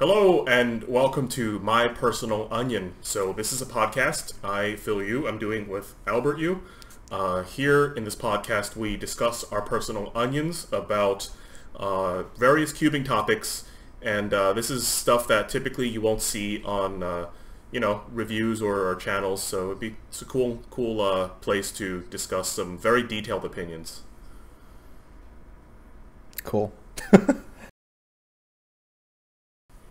Hello and welcome to My Personal Onion. So this is a podcast I, Phil Yu, I'm doing with Albert Yu. Here in this podcast we discuss our personal onions about various cubing topics, and this is stuff that typically you won't see on reviews or channels. So it's a cool place to discuss some very detailed opinions. Cool.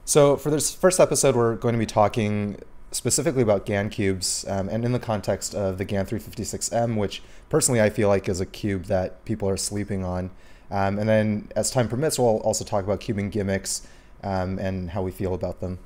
So for this first episode, we're going to be talking specifically about GAN cubes, and in the context of the GAN 356M, which personally I feel like is a cube that people are sleeping on. And then as time permits, we'll also talk about cubing gimmicks and how we feel about them.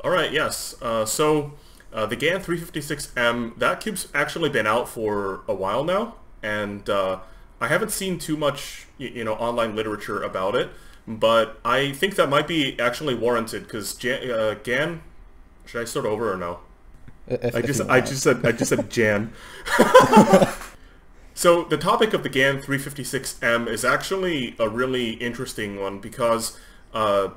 All right, yes. So the GAN 356M, that cube's actually been out for a while now, and I haven't seen too much online literature about it. But I think that might be actually warranted because GAN. Should I start over or no? I just said Jan. So the topic of the GAN 356M is actually a really interesting one because not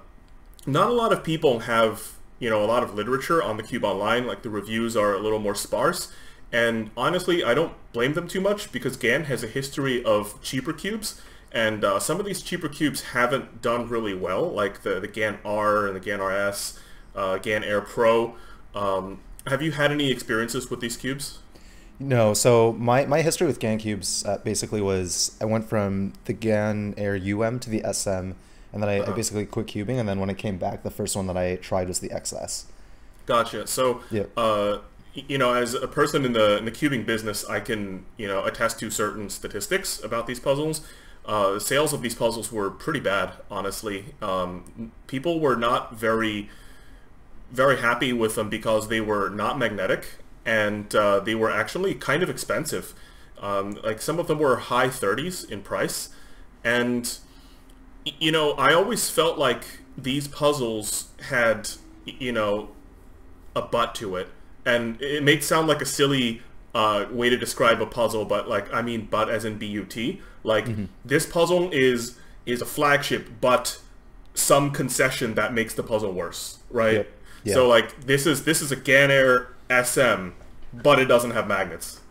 a lot of people have a lot of literature on the cube online. Like the reviews are a little more sparse, and honestly, I don't blame them too much because GAN has a history of cheaper cubes. And some of these cheaper cubes haven't done really well, like the GAN R and the GAN RS, GAN Air Pro. Have you had any experiences with these cubes? No, so my history with GAN cubes basically was I went from the GAN Air to the SM, and then I basically quit cubing, and then when I came back, the first one that I tried was the XS. Gotcha. So, yeah. As a person in the cubing business, I can attest to certain statistics about these puzzles. Sales of these puzzles were pretty bad, honestly. People were not very happy with them because they were not magnetic, and they were actually kind of expensive. Like some of them were high 30s in price, and I always felt like these puzzles had a butt to it, and it may sound like a silly way to describe a puzzle, but like I mean butt as in B-U-T. Like this puzzle is a flagship, but some concession that makes the puzzle worse, right? Yep. Yeah. So like this is a GAN Air SM, but it doesn't have magnets,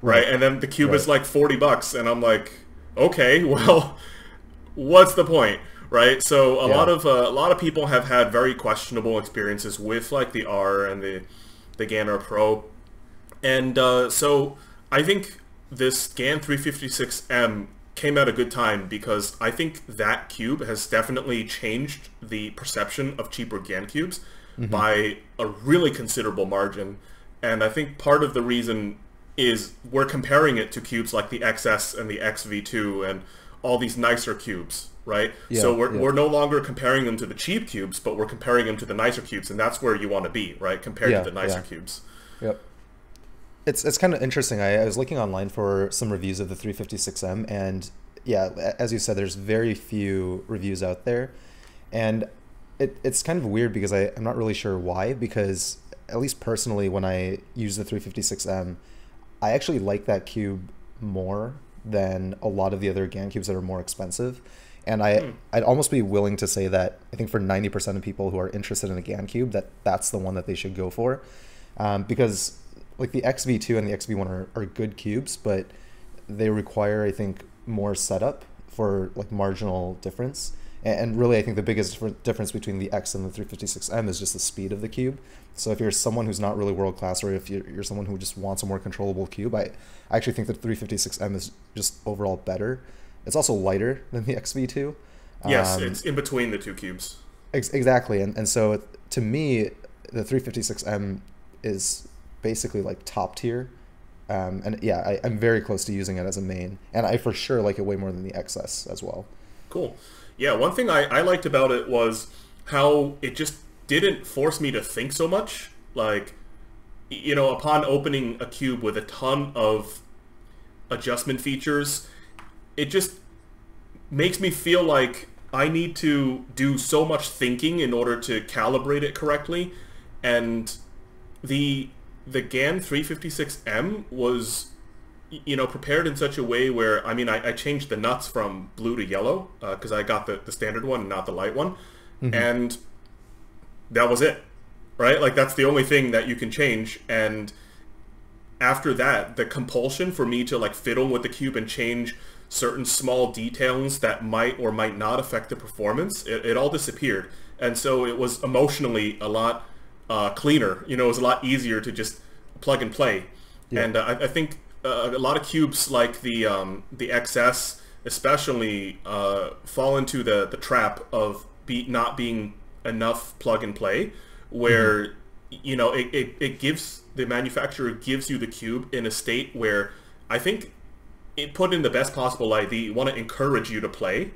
right? And then the cube is like $40, and I'm like, okay, well, what's the point, right? So a lot of people have had very questionable experiences with like the R and the GAN Air Pro. And so I think this GAN 356M came at a good time because I think that cube has definitely changed the perception of cheaper GAN cubes by a really considerable margin. And I think part of the reason is we're comparing it to cubes like the XS and the XV2 and all these nicer cubes, right? Yeah, so we're no longer comparing them to the cheap cubes, but we're comparing them to the nicer cubes, and that's where you want to be, right? Compared to the nicer cubes. Yep. It's kind of interesting. I was looking online for some reviews of the 356M, and yeah, as you said, there's very few reviews out there, and it's kind of weird because I'm not really sure why, because at least personally when I use the 356M, I actually like that cube more than a lot of the other GAN cubes that are more expensive. And I'd almost be willing to say that I think for 90% of people who are interested in a GAN cube, that's the one that they should go for, because like the XV2 and the XV1 are good cubes, but they require, I think, more setup for like marginal difference. And really, I think the biggest difference between the X and the 356M is just the speed of the cube. So if you're someone who's not really world class, or if you're someone who just wants a more controllable cube, I actually think the 356M is just overall better. It's also lighter than the XV2. Yes, it's in between the two cubes. Exactly, and so to me, the 356M is basically like top tier, and yeah, I'm very close to using it as a main, and I for sure like it way more than the XS as well. Cool. Yeah, one thing I liked about it was how it just didn't force me to think so much. Like, upon opening a cube with a ton of adjustment features, it just makes me feel like I need to do so much thinking in order to calibrate it correctly, and the GAN 356M was prepared in such a way where, I mean, I changed the nuts from blue to yellow because I got the standard one and not the light one. And that was it, right? Like that's the only thing that you can change. And after that, the compulsion for me to like fiddle with the cube and change certain small details that might or might not affect the performance, it all disappeared. And so it was emotionally a lot cleaner. You know, it was a lot easier to just plug and play. Yeah. And I think a lot of cubes like the XS especially fall into the trap of not being enough plug and play, where you know it gives the manufacturer gives you the cube in a state where I think it put in the best possible light. They want to encourage you to play,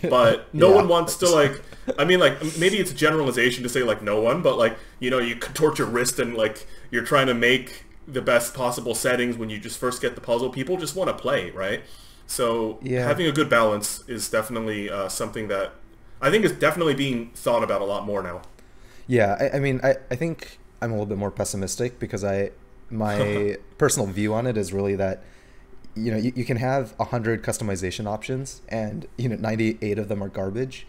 but no one wants to like. I mean, like maybe it's a generalization to say like no one, but like you know you contort your wrist and like you're trying to make the best possible settings when you just first get the puzzle. People just want to play, right? So having a good balance is definitely something that I think is definitely being thought about a lot more now. Yeah, I mean, I think I'm a little bit more pessimistic because my personal view on it is really that, you know, you can have 100 customization options and, you know, 98 of them are garbage.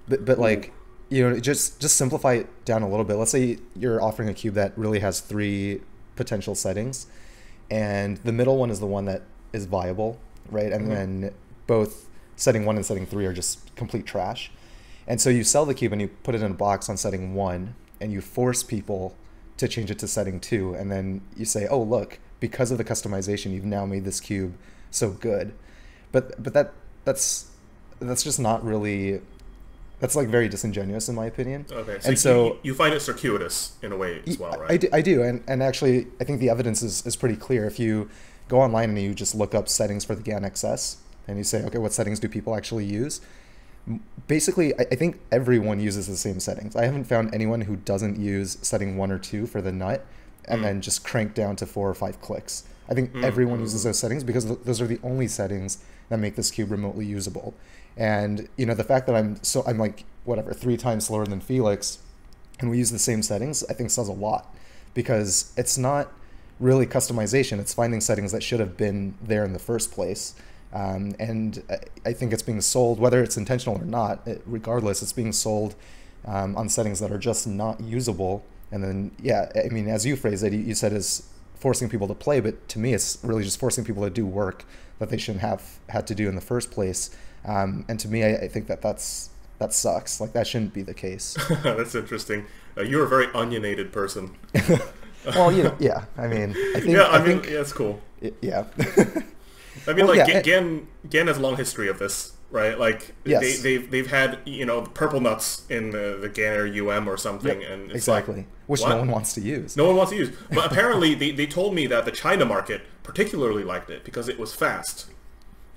But like, you know, just simplify it down a little bit. Let's say you're offering a cube that really has 3 potential settings, and the middle one is the one that is viable, right? And then both setting 1 and setting 3 are just complete trash. And so you sell the cube and you put it in a box on setting 1 and you force people to change it to setting 2, and then you say, oh look, because of the customization you've now made this cube so good. But that's just not really, that's like very disingenuous in my opinion. Okay, and so you find it circuitous in a way as well, right? I do, and actually I think the evidence is pretty clear. If you go online and you just look up settings for the GAN XS and you say, okay, what settings do people actually use? Basically, I think everyone uses the same settings. I haven't found anyone who doesn't use setting 1 or 2 for the nut and then just crank down to 4 or 5 clicks. I think everyone uses those settings because those are the only settings that make this cube remotely usable. And you know, the fact that I'm like whatever 3 times slower than Felix, and we use the same settings, I think says a lot, because it's not really customization. It's finding settings that should have been there in the first place. And I think it's being sold, whether it's intentional or not, regardless, it's being sold on settings that are just not usable. And then, yeah, I mean, as you phrased it, you said is forcing people to play, but to me, it's really just forcing people to do work that they shouldn't have had to do in the first place. And to me, I think that sucks. Like, that shouldn't be the case. That's interesting. You're a very onionated person. Well, you know, yeah. I mean, I think. Yeah, I mean, yeah, it's cool. Yeah. I mean, well, like yeah, GAN has a long history of this, right? Like yes. they've had, you know, purple nuts in the GAN or or something, and it's exactly, like, which what? no one wants to use. No one wants to use. But apparently, they told me that the China market particularly liked it because it was fast,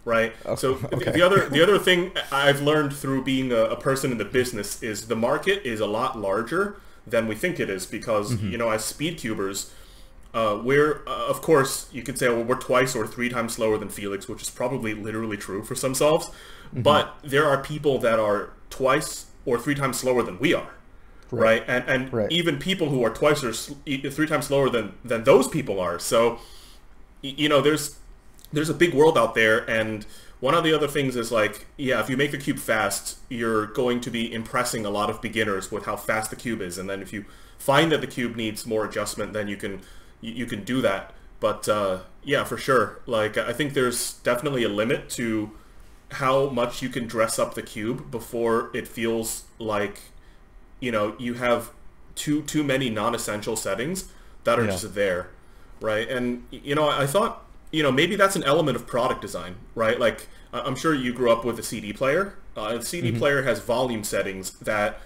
right? So okay. the other thing I've learned through being a person in the business is the market is a lot larger than we think it is, because you know, as speed cubers, we're of course you could say, well, we're 2 or 3 times slower than Felix, which is probably literally true for some solves, but there are people that are 2 or 3 times slower than we are, right? And right. even people who are 2 or 3 times slower than those people are. So you know, there's a big world out there. And one of the other things is like, yeah, if you make the cube fast, you're going to be impressing a lot of beginners with how fast the cube is, and then if you find that the cube needs more adjustment, then you can do that. But yeah, for sure, like I think there's definitely a limit to how much you can dress up the cube before it feels like, you know, you have too many non-essential settings that are just there, right? And you know, I thought, you know, maybe that's an element of product design, right? Like I'm sure you grew up with a CD player. The CD player has volume settings that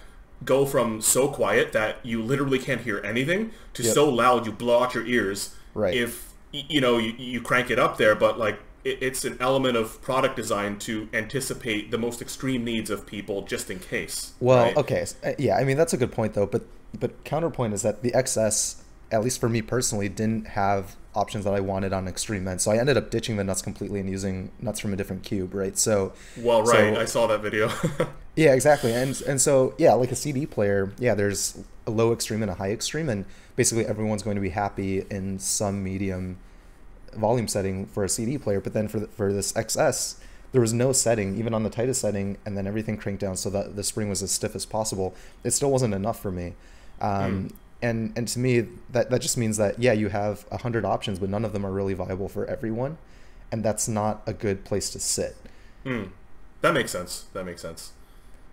go from so quiet that you literally can't hear anything to so loud you blow out your ears if you know you crank it up there. But like it's an element of product design to anticipate the most extreme needs of people just in case. Well, right? okay, yeah, I mean that's a good point though, but counterpoint is that the XS, at least for me personally, didn't have options that I wanted on extreme end, so I ended up ditching the nuts completely and using nuts from a different cube, right? So well, right, I saw that video. Yeah, exactly. And so yeah, like a CD player, yeah, there's a low extreme and a high extreme, and basically everyone's going to be happy in some medium volume setting for a CD player. But then for this XS, there was no setting, even on the tightest setting, and then everything cranked down so that the spring was as stiff as possible. It still wasn't enough for me. And to me, that just means that, yeah, you have 100 options, but none of them are really viable for everyone. And that's not a good place to sit. That makes sense. That makes sense.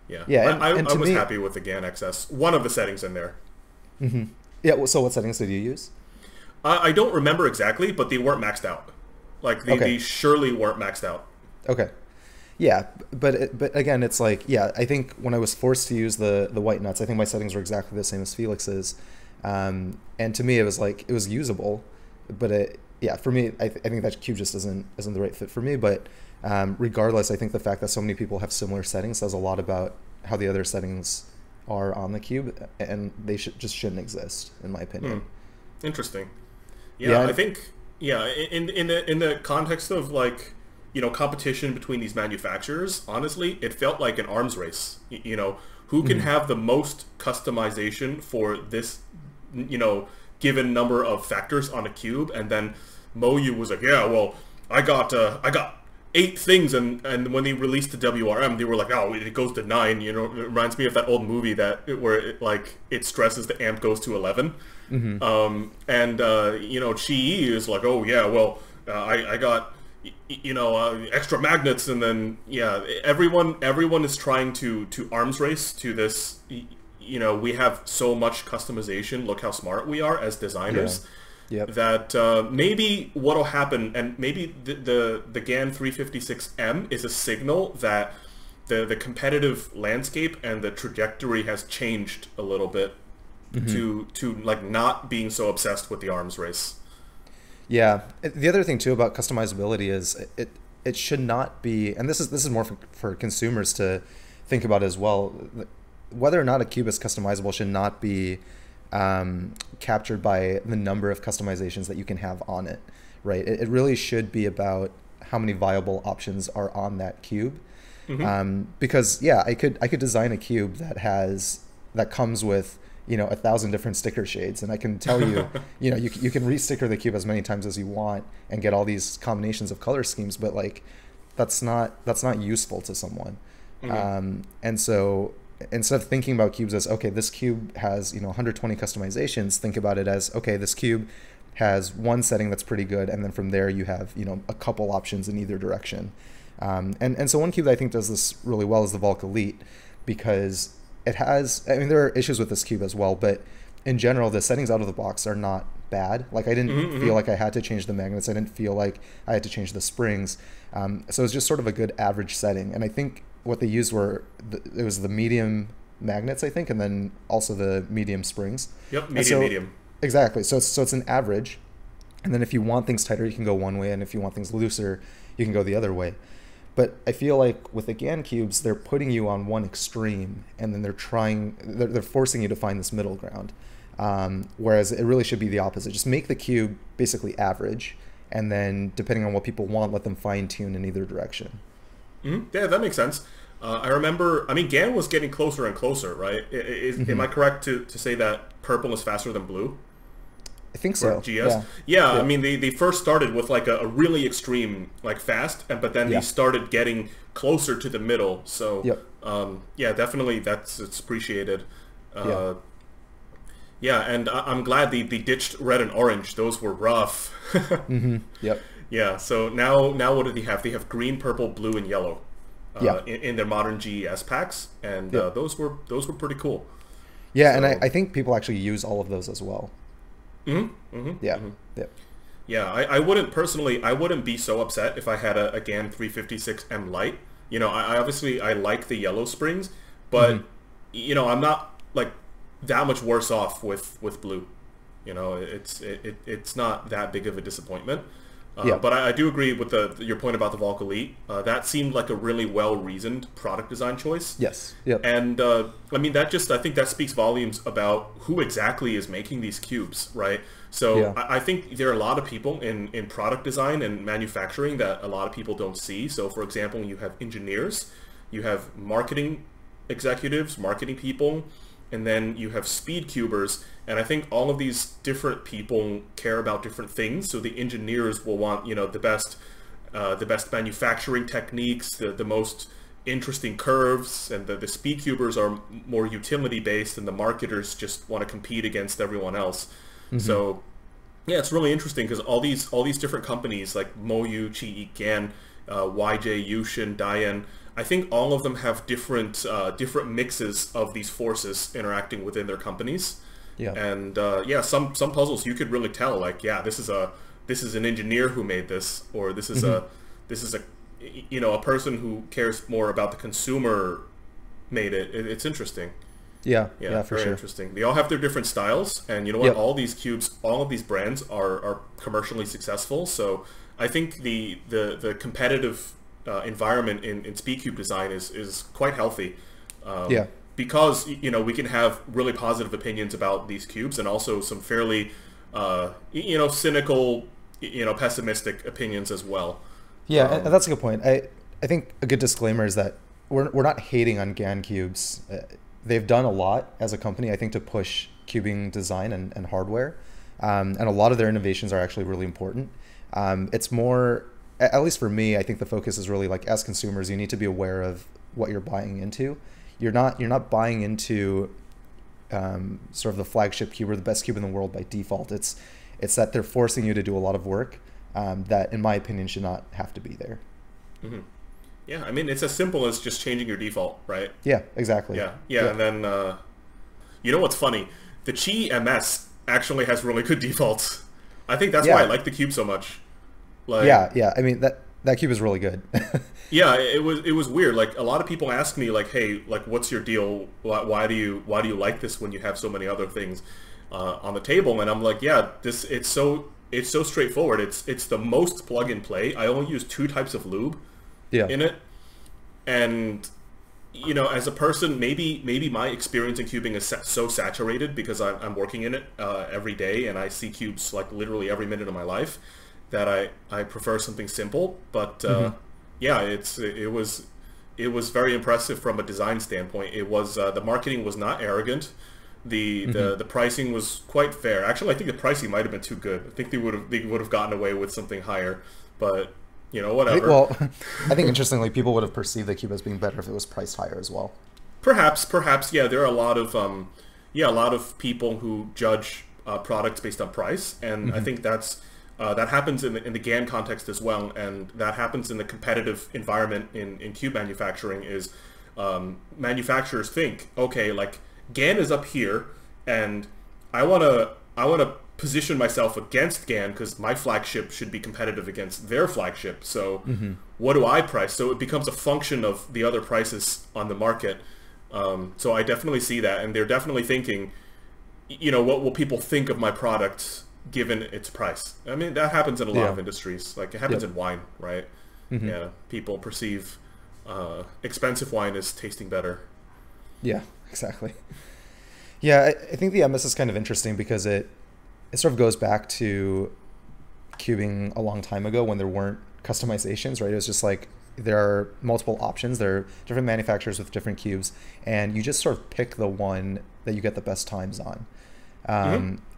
Yeah. Yeah, I was happy with the GAN XS. One of the settings in there. Yeah, well, so what settings did you use? I don't remember exactly, but they weren't maxed out. Like, they surely weren't maxed out. Okay. Yeah, but again, it's like, yeah, I think when I was forced to use the white nuts, I think my settings were exactly the same as Felix's. And to me, it was like, it was usable, but yeah, for me, I think that cube just isn't the right fit for me. But regardless, I think the fact that so many people have similar settings says a lot about how the other settings are on the cube, and they shouldn't exist, in my opinion. Interesting. Yeah, I think, yeah, in the context of, like, you know, competition between these manufacturers, honestly, it felt like an arms race. You know, who can have the most customization for this, you know, given number of factors on a cube? And then Moyu was like, yeah, well, I got 8 things, and when they released the WRM, they were like, oh, it goes to 9. You know, it reminds me of that old movie where it stresses the amp goes to 11. You know, Qi is like, oh yeah, well, I got, you know, extra magnets, and then yeah, everyone is trying to arms race to this. You know, we have so much customization. Look how smart we are as designers. Yeah. That maybe what'll happen, and maybe the GAN 356M is a signal that the competitive landscape and the trajectory has changed a little bit to like not being so obsessed with the arms race. Yeah. The other thing too about customizability is it should not be, and this is more for consumers to think about as well. Whether or not a cube is customizable should not be captured by the number of customizations that you can have on it, right? It really should be about how many viable options are on that cube. Because yeah, I could design a cube that comes with, you know, 1,000 different sticker shades, and I can tell you, you know, you can re-sticker the cube as many times as you want and get all these combinations of color schemes, but like that's not useful to someone. And so instead of thinking about cubes as, okay, this cube has, you know, 120 customizations, think about it as, okay, this cube has one setting that's pretty good, and then from there you have, you know, a couple options in either direction. And so one cube that I think does this really well is the Valk Elite, because it has, I mean, there are issues with this cube as well, but in general, the settings out of the box are not bad. Like, I didn't feel like I had to change the magnets. I didn't feel like I had to change the springs. So it's just sort of a good average setting. And I think what they used it was the medium magnets, I think, and then also the medium springs. Yep, medium. Exactly. So it's an average. And then if you want things tighter, you can go one way, and if you want things looser, you can go the other way. But I feel like with the GAN cubes, they're putting you on one extreme, and then they're forcing you to find this middle ground. Whereas it really should be the opposite. Just make the cube basically average, and then depending on what people want, let them fine tune in either direction. Yeah, that makes sense. I remember, I mean, GAN was getting closer and closer, right? Am I correct to say that purple is faster than blue? I think so. GS. Yeah. I mean, they first started with like a really extreme, like fast, but then they started getting closer to the middle. So yeah, definitely it's appreciated. Yeah, and I'm glad they ditched red and orange. Those were rough. Yep. Yeah. So now what do they have? They have green, purple, blue, and yellow. In their modern GES packs, and those were pretty cool. Yeah, so, and I think people actually use all of those as well. Yeah. I wouldn't be so upset if I had a GAN 356M Lite. You know, I obviously like the yellow springs, but you know, I'm not like that much worse off with blue. You know, it's not that big of a disappointment. But I do agree with your point about the Valk Elite. That seemed like a really well-reasoned product design choice. Yes. Yep. And I mean, I think that speaks volumes about who exactly is making these cubes, right? So I think there are a lot of people in product design and manufacturing that a lot of people don't see. So for example, you have engineers, you have marketing executives, marketing people, and then you have speed cubers. And I think all of these different people care about different things. So the engineers will want, you know, the best the best manufacturing techniques, the most interesting curves, and the speed cubers are more utility based, and the marketers just want to compete against everyone else. So yeah, it's really interesting because all these different companies like Moyu, Qi, Gan, YJ, Yushin, Dian, I think all of them have different different mixes of these forces interacting within their companies. Yeah. And yeah, some puzzles you could really tell, like, yeah, this is an engineer who made this, or this is a you know, a person who cares more about the consumer made it. It's interesting. Yeah, for very sure. interesting. They all have their different styles, and you know what? Yep. All these cubes, all of these brands are commercially successful. So I think the competitive environment in Speedcube design is quite healthy. Yeah. Because you know, we can have really positive opinions about these cubes, and also some fairly you know, cynical, you know, pessimistic opinions as well. Yeah, and that's a good point. I think a good disclaimer is that we're not hating on GAN cubes. They've done a lot as a company, I think, to push cubing design and hardware. And a lot of their innovations are actually really important. It's more, at least for me, I think the focus is really like, as consumers, you need to be aware of what you're buying into. You're not buying into sort of the flagship cube or the best cube in the world by default. It's that they're forcing you to do a lot of work that, in my opinion, should not have to be there. Yeah, I mean, it's as simple as just changing your default, right? Yeah, exactly. Yeah. And then, you know what's funny? The cyoubx actually has really good defaults. I think that's why I like the cube so much. Like, yeah. I mean, that cube is really good. Yeah, it was weird. Like, a lot of people ask me, like, hey, like, what's your deal? Why do you like this when you have so many other things on the table? And I'm like, yeah, it's so straightforward. It's the most plug and play. I only use 2 types of lube in it. And you know, as a person, maybe my experience in cubing is so saturated because I'm working in it every day, and I see cubes like literally every minute of my life, that I prefer something simple. But yeah, it was very impressive from a design standpoint. It was the marketing was not arrogant. The pricing was quite fair. Actually, I think the pricing might have been too good. I think they would have gotten away with something higher, but you know, whatever. I think interestingly, people would have perceived the cube as being better if it was priced higher as well. Perhaps, yeah. There are a lot of people who judge products based on price, and I think that happens in the GAN context as well, and that happens in the competitive environment in cube manufacturing. Is manufacturers think, okay, like, GAN is up here, and I wanna position myself against GAN because my flagship should be competitive against their flagship. So what do I price? So it becomes a function of the other prices on the market. So I definitely see that, and they're definitely thinking, you know, what will people think of my product given its price? I mean, that happens in a lot of industries. Like, it happens in wine, right? Yeah, people perceive expensive wine as tasting better. Yeah, exactly. Yeah, I think the MS is kind of interesting because it sort of goes back to cubing a long time ago when there weren't customizations, right? It was just like, there are multiple options. There are different manufacturers with different cubes, and you just sort of pick the one that you get the best times on.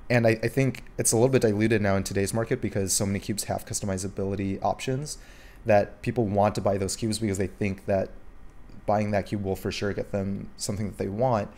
And I think it's a little bit diluted now in today's market because so many cubes have customizability options that people want to buy those cubes because they think that buying that cube will for sure get them something that they want.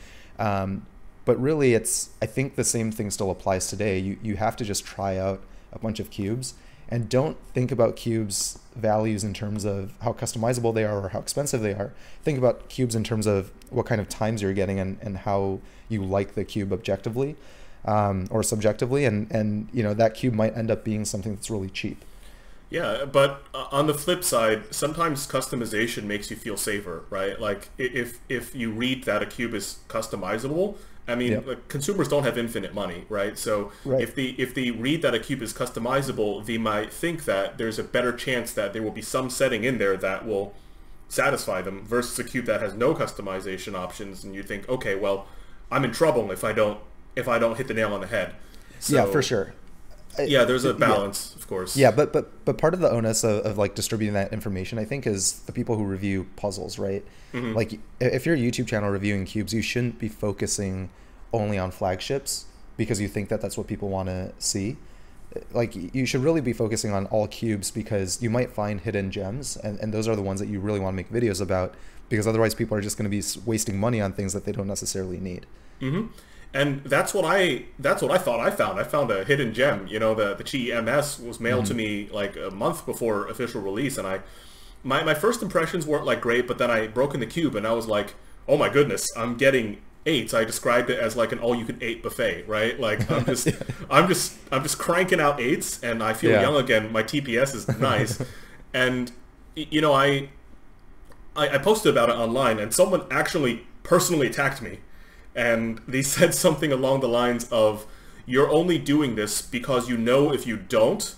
But really, I think the same thing still applies today. You have to just try out a bunch of cubes and don't think about cubes' values in terms of how customizable they are or how expensive they are. Think about cubes in terms of what kind of times you're getting and how you like the cube objectively or subjectively. And you know, that cube might end up being something that's really cheap. Yeah, but on the flip side, sometimes customization makes you feel safer, right? Like, if you read that a cube is customizable, I mean, like, consumers don't have infinite money, right? So if they read that a cube is customizable, they might think that there's a better chance that there will be some setting in there that will satisfy them versus a cube that has no customization options, and you think, okay, well, I'm in trouble if I don't hit the nail on the head. So, yeah, for sure. Yeah, there's a balance, of course. Yeah, but part of the onus of like distributing that information, I think, is the people who review puzzles, right? Like, if you're a YouTube channel reviewing cubes, you shouldn't be focusing only on flagships because you think that that's what people want to see. like you should really be focusing on all cubes, because you might find hidden gems, and those are the ones that you really want to make videos about, because otherwise people are just going to be wasting money on things that they don't necessarily need. Mm-hmm. And that's what I thought I found. I found a hidden gem. You know, the cyoubx was mailed to me like a month before official release, and my first impressions weren't like great, but then I broke in the cube and I was like, oh my goodness, I'm getting eights. I described it as like an all-you-can-eat buffet, right? Like I'm just I'm just cranking out eights, and I feel young again. My TPS is nice, and you know, I posted about it online, and someone actually personally attacked me, and they said something along the lines of, "You're only doing this because you know if you don't,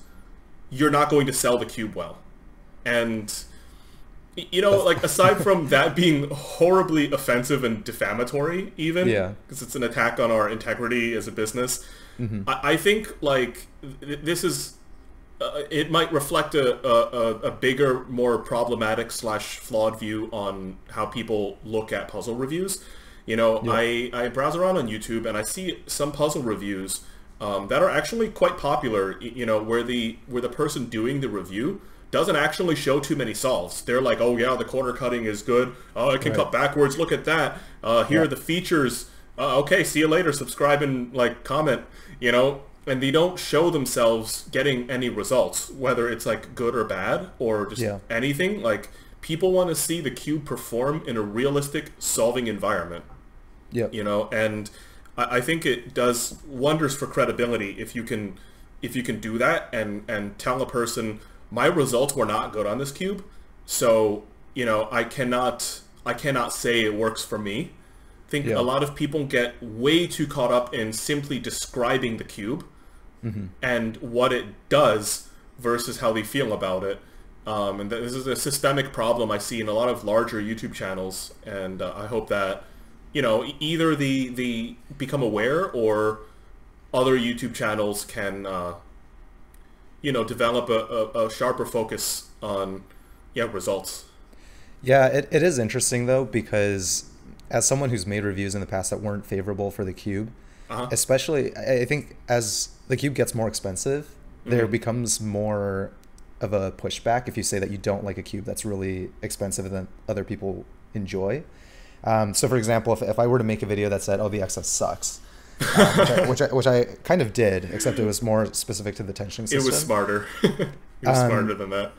you're not going to sell the cube well," and you know, like, aside from that being horribly offensive and defamatory, even, because it's an attack on our integrity as a business, I think, like, this is, it might reflect a bigger, more problematic / flawed view on how people look at puzzle reviews. You know, I browse around on YouTube and I see some puzzle reviews that are actually quite popular, you know, where the person doing the review doesn't actually show too many solves. They're like, oh yeah, the corner cutting is good. Oh, I can cut backwards. Look at that. Here are the features. Okay, see you later. Subscribe and like comment. You know, and they don't show themselves getting any results, whether it's like good or bad or just anything. Like, people want to see the cube perform in a realistic solving environment. Yeah. You know, and I think it does wonders for credibility if you can do that and tell a person, my results were not good on this cube, so, you know, I cannot say it works for me. I think a lot of people get way too caught up in simply describing the cube and what it does versus how they feel about it. And this is a systemic problem I see in a lot of larger YouTube channels, and I hope that, you know, either they become aware, or other YouTube channels can you know, develop a sharper focus on results. Yeah, it is interesting though, because as someone who's made reviews in the past that weren't favorable for the cube, especially, I think as the cube gets more expensive, there becomes more of a pushback if you say that you don't like a cube that's really expensive and that other people enjoy. So for example, if I were to make a video that said, oh, the XS sucks, which I kind of did, except it was more specific to the tensioning system. It was smarter. It was smarter than that.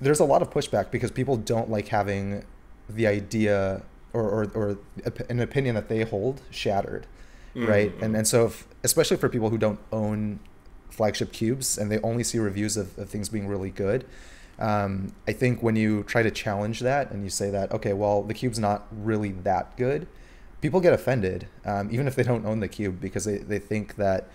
There's a lot of pushback because people don't like having the idea or an opinion that they hold shattered, right? And so especially for people who don't own flagship cubes and they only see reviews of things being really good, I think when you try to challenge that and you say that, okay, well, the cube's not really that good, people get offended, even if they don't own the cube, because they think that,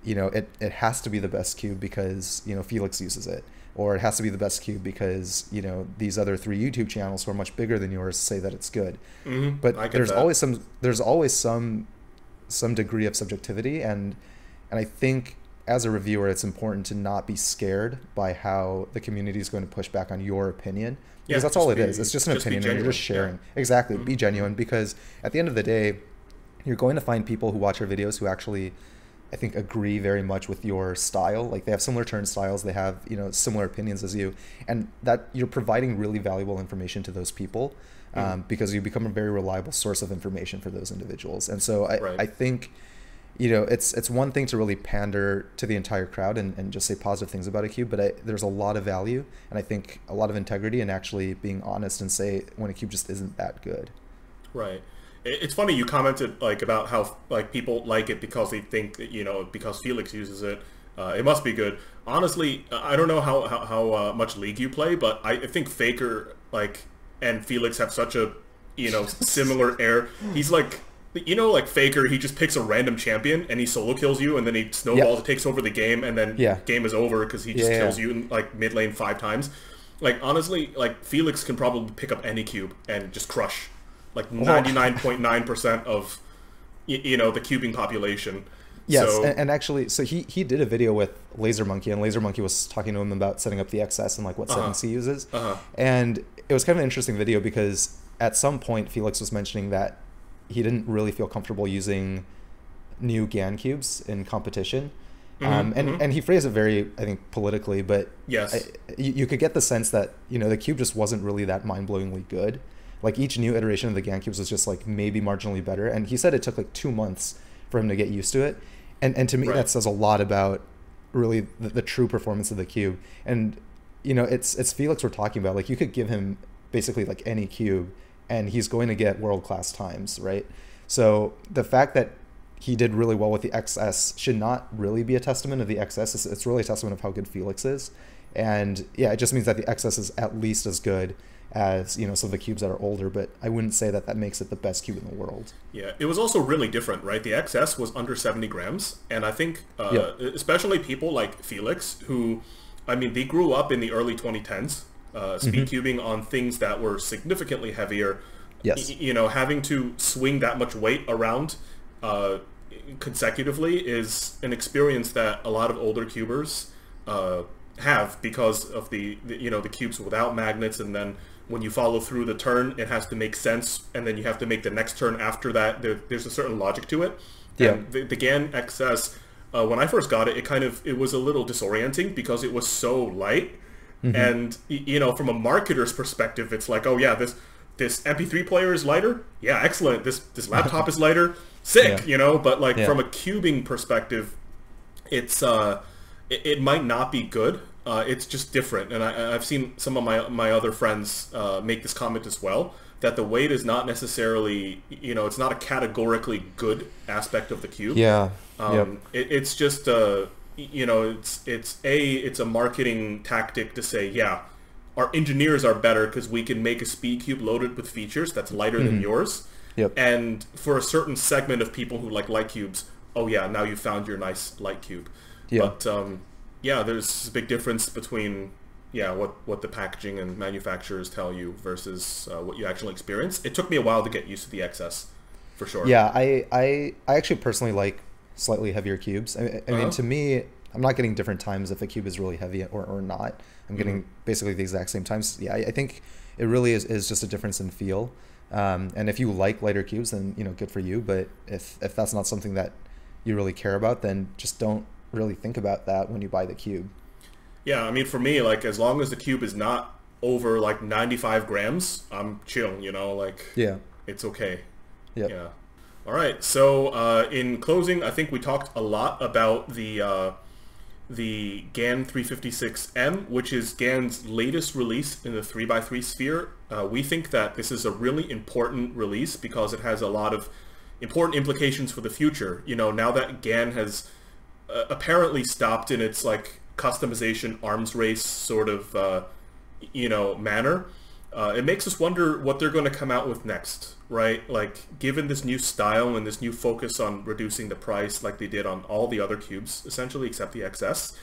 you know, it has to be the best cube because, you know, Felix uses it, or it has to be the best cube because, you know, these other 3 YouTube channels who are much bigger than yours say that it's good. But there's always some degree of subjectivity, and I think as a reviewer, it's important to not be scared by how the community is going to push back on your opinion. Because that's all it is. It's just an opinion, and you're just sharing. Exactly. Be genuine, because at the end of the day, you're going to find people who watch your videos who actually, I think, agree very much with your style. Like, they have similar turn styles, they have, you know, similar opinions as you, and that you're providing really valuable information to those people, because you become a very reliable source of information for those individuals. And so I think, you know, it's one thing to really pander to the entire crowd and just say positive things about a cube, but there's a lot of value, and I think a lot of integrity in actually being honest and say when a cube just isn't that good. Right. It's funny you commented like about how like people like it because they think that, you know, because Felix uses it, it must be good. Honestly, I don't know how much League you play, but I think Faker and Felix have such a, you know, similar air. He's like, you know, like Faker, he just picks a random champion and he solo kills you, and then he snowballs, takes over the game, and then game is over because he just kills you in like mid lane 5 times. Like, honestly, like Felix can probably pick up any cube and just crush like 99.9% of, you know, the cubing population. Yes, so, and actually, so he did a video with Laser Monkey, and Laser Monkey was talking to him about setting up the XS and like what settings he uses. And it was kind of an interesting video because at some point Felix was mentioning that he didn't really feel comfortable using new GAN cubes in competition. And he phrased it very, I think, politically, but Yes. you could get the sense that, the cube just wasn't really that mind-blowingly good. Like each new iteration of the GAN cubes was just like maybe marginally better. And he said it took like 2 months for him to get used to it. And to me, Right. that says a lot about really the true performance of the cube. And, it's Felix we're talking about. Like you could give him basically like any cube and he's going to get world-class times, right? So the fact that he did really well with the XS should not really be a testament of the XS. It's really a testament of how good Felix is. And yeah, it just means that the XS is at least as good as, some of the cubes that are older, but I wouldn't say that that makes it the best cube in the world. Yeah, it was also really different, right? The XS was under 70 grams, and I think especially people like Felix, who, I mean, they grew up in the early 2010s, speed cubing on things that were significantly heavier. Yes. Having to swing that much weight around consecutively is an experience that a lot of older cubers have because of the cubes without magnets, and then when you follow through the turn, it has to make sense, and then you have to make the next turn after that. There's a certain logic to it. Yeah. And the GAN XS, when I first got it, it was a little disorienting because it was so light. And from a marketer's perspective, it's like, oh yeah, this MP3 player is lighter. Yeah, excellent. This laptop is lighter. Sick, But like from a cubing perspective, it's it might not be good. It's just different, and I've seen some of my other friends make this comment as well, that the weight is not necessarily, it's not a categorically good aspect of the cube. Yeah. It's just it's a marketing tactic to say, yeah, our engineers are better because we can make a speed cube loaded with features that's lighter than yours. Yep. And for a certain segment of people who like light cubes, oh yeah, now you found your nice light cube. Yeah. But there's a big difference between what the packaging and manufacturers tell you versus what you actually experience. It took me a while to get used to the XS, for sure. Yeah, I actually personally like slightly heavier cubes. I mean, to me, I'm not getting different times if a cube is really heavy or not. I'm getting basically the exact same times. Yeah, I think it really is just a difference in feel. And if you like lighter cubes, then good for you. But if that's not something that you really care about, then just don't really think about that when you buy the cube. Yeah, I mean, for me, like, as long as the cube is not over like 95 grams, I'm chill. It's okay. Yep. Yeah. All right. So in closing, I think we talked a lot about the GAN 356M, which is GAN's latest release in the 3x3 sphere. We think that this is a really important release because it has a lot of important implications for the future. Now that GAN has apparently stopped in its like customization arms race sort of manner, it makes us wonder what they're going to come out with next, right? Like, given this new style and this new focus on reducing the price like they did on all the other cubes, essentially except the XS,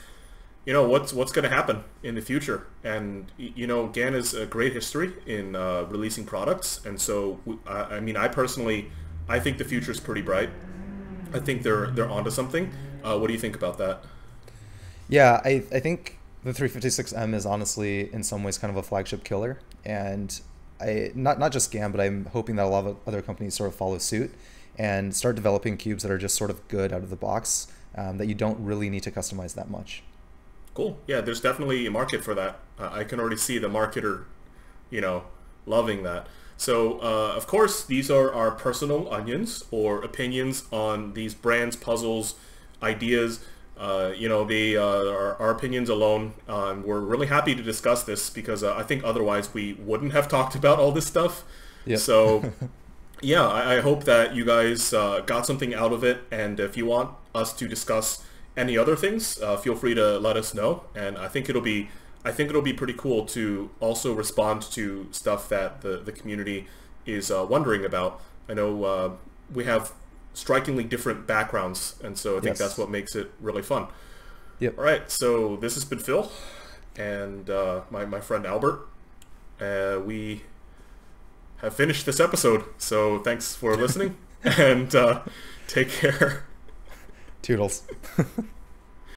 what's going to happen in the future? And GAN has a great history in releasing products, and so I think the future is pretty bright. I think they're onto something. What do you think about that? Yeah, I think the 356M is honestly in some ways kind of a flagship killer, and not just GAN, but I'm hoping that a lot of other companies sort of follow suit and start developing cubes that are just sort of good out of the box, that you don't really need to customize that much. Cool. Yeah, there's definitely a market for that. I can already see the marketer, loving that. So, of course, these are our personal onions or opinions on these brands, puzzles, ideas. They are our opinions alone. We're really happy to discuss this because I think otherwise we wouldn't have talked about all this stuff. Yep. So, yeah, I hope that you guys got something out of it. And if you want us to discuss any other things, feel free to let us know. And I think it'll be pretty cool to also respond to stuff that the community is wondering about. I know we have strikingly different backgrounds, and so I think that's what makes it really fun. Yep. All right, so this has been Phil and my friend Albert. We have finished this episode, so thanks for listening, and take care. Toodles.